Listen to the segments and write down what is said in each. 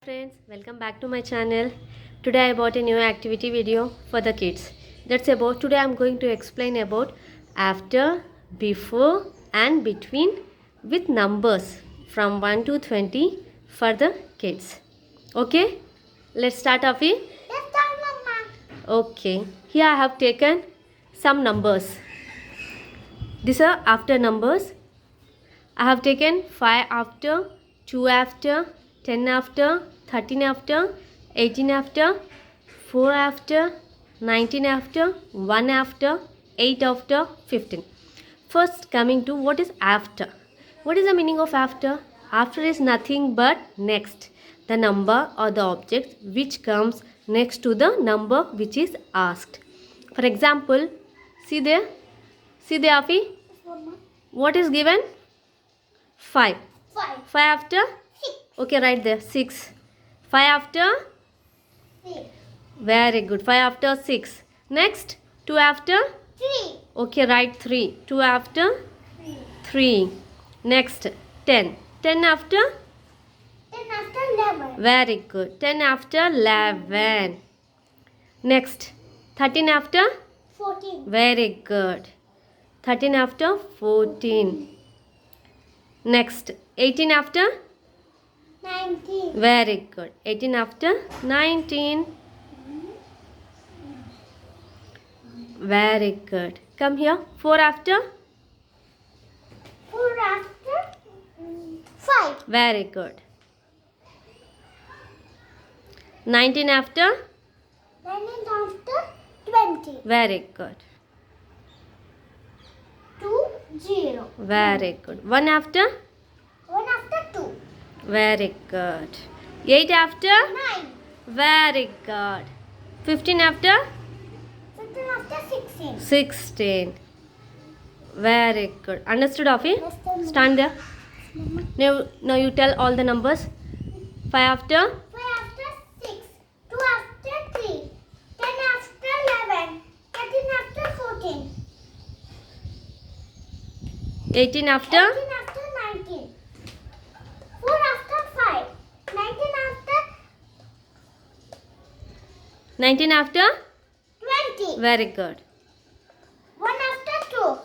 Friends, welcome back to my channel. Today I bought a new activity video for the kids. Today I'm going to explain about after, before and between with numbers from 1 to 20 for the kids. Okay, let's start, Afi. Let's start, Mama. Okay, here I have taken some numbers. These are after numbers. I have taken 5 after, 2 after, 10 after, 13 after, 18 after, 4 after, 19 after, 1 after, 8 after, 15. First coming to what is after. What is the meaning of after? After is nothing but next. The number or the object which comes next to the number which is asked. For example, see there? See there, Afi? Mama. What is given? 5. 5, 5 after? 6, Okay, right there. 6. 5 after? 6, Very good. 5 after 6. Next, 2 after? 3, Okay, right 3. 2 after? 3, 3. Next, 10. 10 after? 10 after 11, Very good. 10 after 11. Next, 13 after? 14, Very good. 13 after 14. Next, 18 after? 19, Very good. 18 after 19. Very good. Come here. 4 after? 4 after 5, Very good. 19 after? 19 after 20, Very good. 2, 0, Very good. 1 after? 1 after 2, Very good. 8 after? 9, Very good. 15 after? 15 after 16, 16. Very good. Understood, Afi? Yes, sir. Stand there. Mama. Now you tell all the numbers. 5 after? 5 after 6, 2 after 3, 10 after 11, 13 after 14, 18 after? 18 after 19, 4 after 5, 19 after 19 after? 20, Very good. 1 after 2,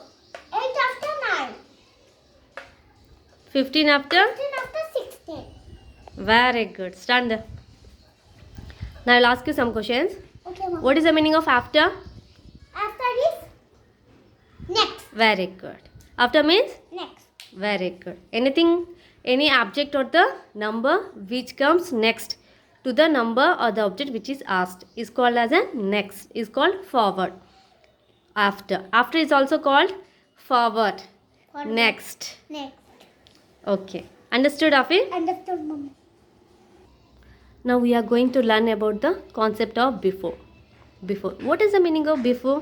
8 after 9, 15 after? 15 after 16. Very good. Stand there. Now I'll ask you some questions. Okay, Mom. What is the meaning of after? After is next. Very good. After means? Next. Very good. Anything, any object or the number which comes next to the number or the object which is asked is called as a next, is called forward. After. After is also called forward. Forward. Next. Next. Okay. Understood, Afi? Understood, Mom. Now we are going to learn about the concept of before. Before. What is the meaning of before?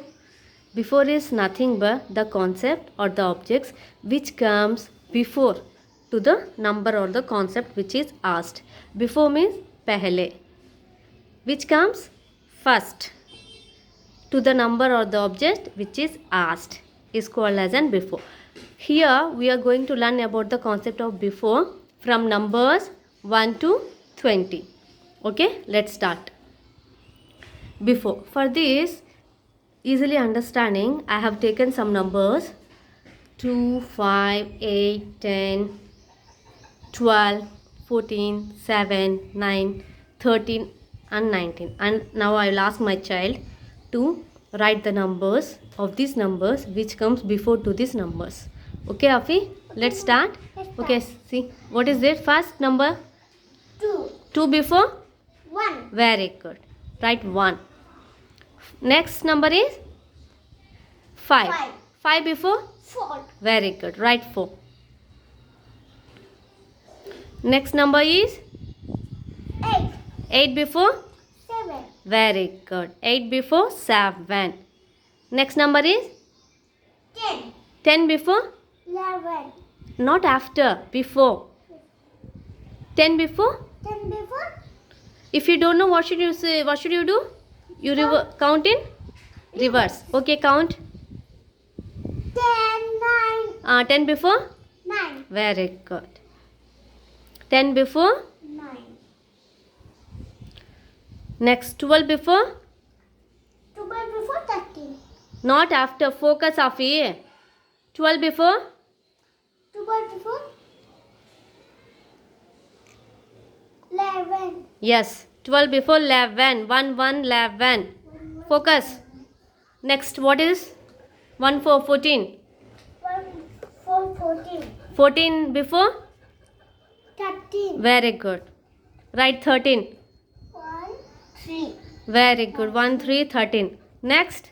Before is nothing but the concept or the objects which comes before to the number or the concept which is asked. Before means pehle, which comes first to the number or the object which is asked is called as an before. Here we are going to learn about the concept of before from numbers 1 to 20. Okay, let's start. Before. For this easily understanding, I have taken some numbers 2, 5, 8, 10, 12, 14, 7, 9, 13 and 19. And now I will ask my child to write the numbers of these numbers which comes before to these numbers. Okay, Afi? Let's start. Okay, see. What is it? First number? 2, 2 before? 1, Very good. Write 1. Next number is 5. 5, 5 before? 4, Very good. Write 4. Next number is 8, 8 before? 7, Very good. 8 before? 7. Next number is 10, 10 before? 11, Not after. Before. 10 before? 10 before, If you don't know, what should you say? What should you do? You count in reverse. Okay, count. 10, 9, 10 before? 9, Very good. 10 before? 9, Next, 12 before? 12 before 13. Not after. Focus, Afi. 12 before? 12 before 11. Yes. 12 before 11. 1, 1, 11. Focus. Next, what is? 1, 4, 14. 1 4 14. 14 before? 13. Very good. Write 13. 1 3. Very good. 1, 3, 13. Next,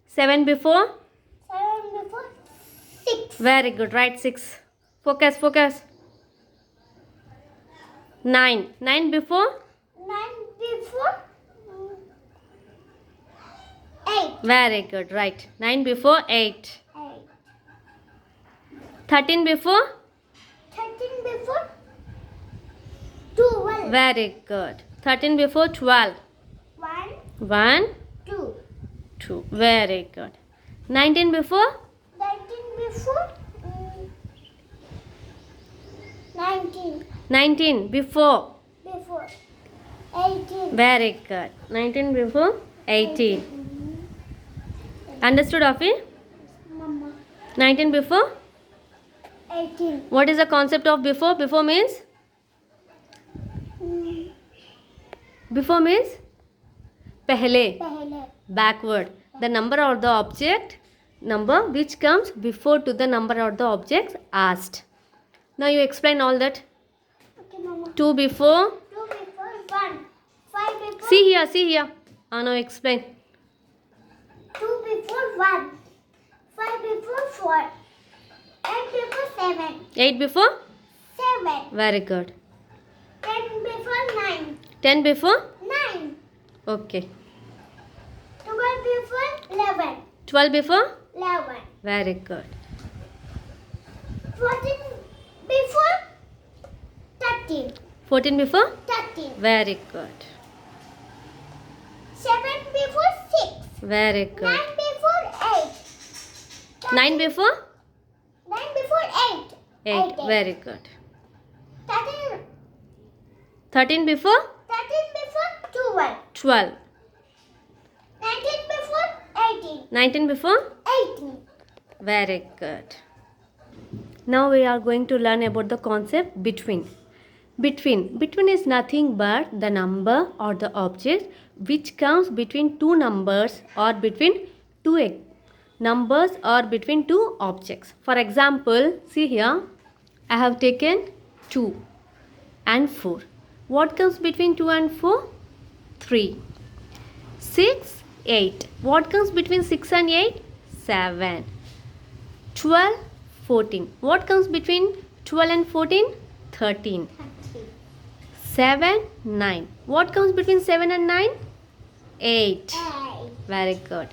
7 before? 7 before 6. Very good. Write 6. Focus, focus. 9. 9 before? 9 before 8. Very good. Right. 9 before 8. 8. 13 before? 13 before 12. Very good. 13 before 12. 1 1, 2. 2. Very good. 19 before? 19 before 19. 19 before. Before 18. Very good. 19 before 18. Understood, Afi? Mama. 19 before? 18. What is the concept of before? Before means? Before means? Pehle. पहले. Backward. The number or the object number which comes before to the number or the objects asked. Now you explain all that. Okay, Mama. 2 before. 2 before 1. 5 before. See here, see here. Now explain. 2 before 1. 5 before 4. 8 before 7. 8 before? 7. Very good. 10 before 9. 10 before? 9. Okay. 12 before 11. 12 before? 11. Very good. 14 before 13. 14 before? 13. Very good. 7 before 6. Very 9 good. before 8. 9 before? 9 before 8. 8. Very good. 13, 13 before? 13 before 12. 12. 19 before 18. 19 before? 18. Very good. Now we are going to learn about the concept between. Between is nothing but the number or the object which comes between two numbers or between two numbers or between two objects. For example, see here, I have taken 2 and 4. What comes between 2 and 4? 3. 6, 8. What comes between 6 and 8? 7. 12, 14. What comes between 12 and 14? 13. 7, 9. What comes between 7 and 9? 8. 8. Very good.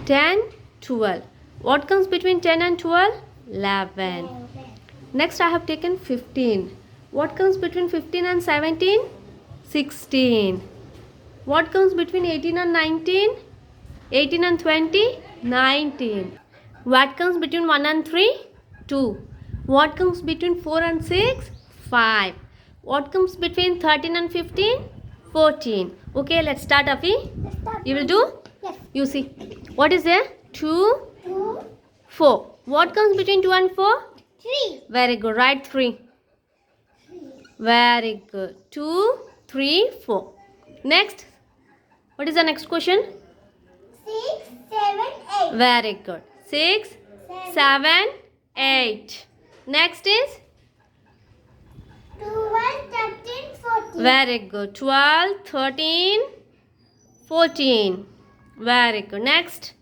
10, 12. What comes between 10 and 12? 11. Next I have taken 15. What comes between 15 and 17? 16. What comes between 18 and 19? 18 and 20? 19. What comes between 1 and 3? 2. What comes between 4 and 6? 5. What comes between 13 and 15? 14. Okay, let's start, Afi. You will do? Yes. You see. What is there? 2, 2, 4. What comes between 2 and 4? 3. Very good. Write 3. Very good. 2, 3, 4. Next. What is the next question? 6, 7, 8. Very good. 6, 7, 8. Next is? 12, 13, 14. Very good. 12, 13, 14. Very good. Next.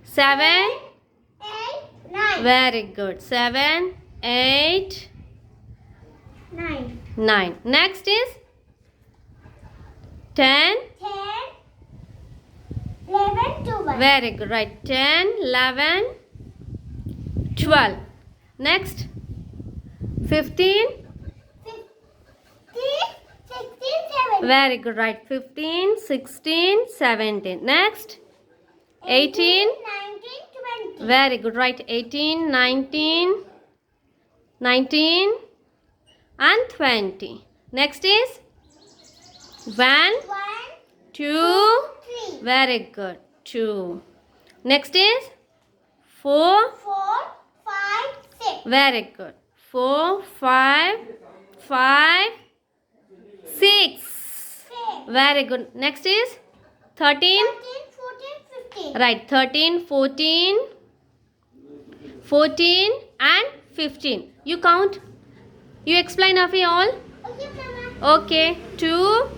7. 8, 9. Very good. 7, 8, 9. 9. Next is 10. 10, 11, 12. Very good. Right. 10, 11, 12. Next. 15. 15, 16, 17. Very good. Right. 15, 16, 17. Next. 18. 19, 20. Very good. Right. 18, 19, 19 and 20. Next is 1, 1, 2. 3. Very good. 2. Next is 4. 4, 5, 6. Very good. 4, 5, 5, 6. 6. Very good. Next is 13. 13, 14, 15. Right. 13, 14, 14 and 15. You count. You explain, Afi, all. Okay, Mama. Okay. 2.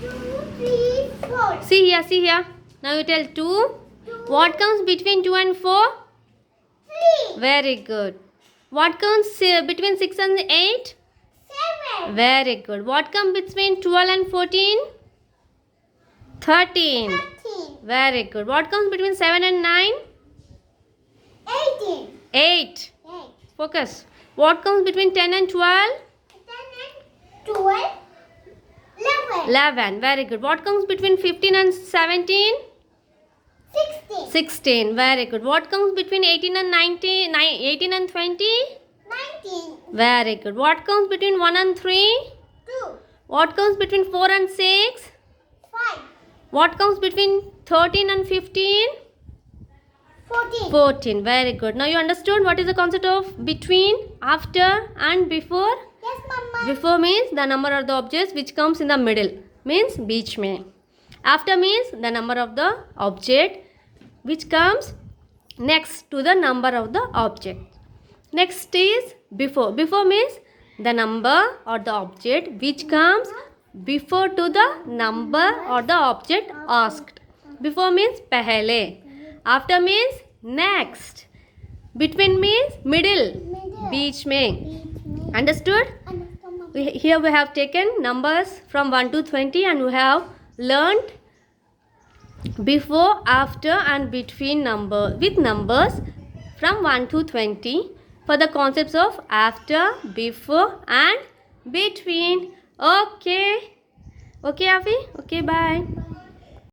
2, 3, 4. See here, see here. Now you tell 2. 2, What comes between 2 and 4? 3. Very good. What comes between 6 and 8? 7. Very good. What comes between 12 and 14? 13. 13. Very good. What comes between 7 and 9? 18. 8. 8. Focus. What comes between 10 and 12? 10 and 12. 11. 11. Very good. What comes between 15 and 17? 16. 16. Very good. What comes between 18 and 19? 18 and 20? 19. Very good. What comes between 1 and 3? 2. What comes between 4 and 6? 5. What comes between 13 and 15? 14. 14. Very good. Now you understood what is the concept of between, after and before? Yes, Mama. Before means the number of the objects which comes in the middle. Means beach mein. After means the number of the object which comes next to the number of the object. Next is before. Before means the number or the object which comes before to the number or the object asked. Before means pehle. After means next. Between means middle. Middle. Beach mein. Beach में. Understood? Understand, Mama. Here we have taken numbers from 1 to 20 and we have learned before, after and between number with numbers from 1 to 20 for the concepts of after, before and between. Okay. Okay, Afi? Okay, bye.